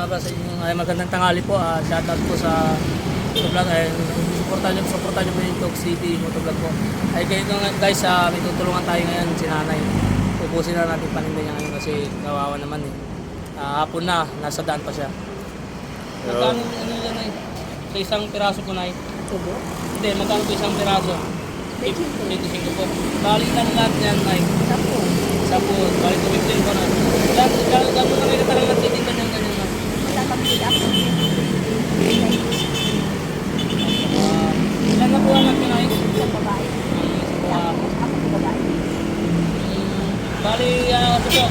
umaga sa inyo. Ay, magandang tanghali po. Shoutout po sa vlog. Ay, supportan niyo po yung Talk City Motovlog po. Ay, ganito nga guys, may tutulungan tayo ngayon si nanay. Ubusin na natin paninda niya ngayon kasi kawawa naman eh. Hapon na, nasa daan pa siya. Magkano ano yan ay? Sa isang piraso po na Tubo? Hindi, magkano po isang piraso? 25 po. Bali lang lahat yan ay. Sapo, bali 215 po na. Gano'n na kayo talagang nagtitinda niyan ganyan na. Ilan na po anak niyo ay? Bali, ano po,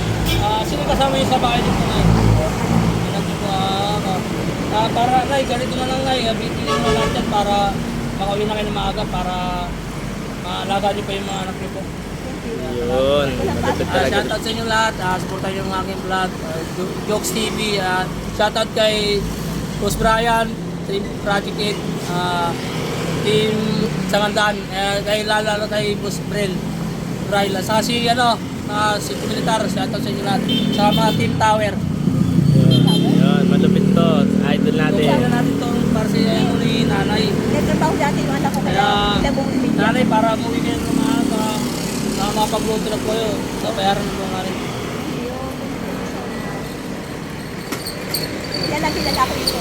sino kasama niyo sa bahay dito na? Anak niyo po, para, nay, ganito na lang nay, bitigin mo lahat yan para makauwi na kayo ng maaga para maalaga niyo pa yung mga anak niyo po. Yun, malapit talaga. Shoutout sa inyo lahat, supportan niyo yung aking vlog, Jokes TV, shoutout kay Boss Brian, Team Project 8, Team Sangandaan, kay lalo kay Boss Brel, saka si si Militar, shoutout sa inyo lahat, sa mga Team Tower. Yun, malupit to. Idol natin. Kaya natin to para sa inyo ni nanay. Nagtrabaho dati yung anak ko kaya ilang buong video. Nanay, para umuwi kayo ng maaga, mapag-load na po yun, sa bayaran ng mga rin. Yan lang kilala ko dito.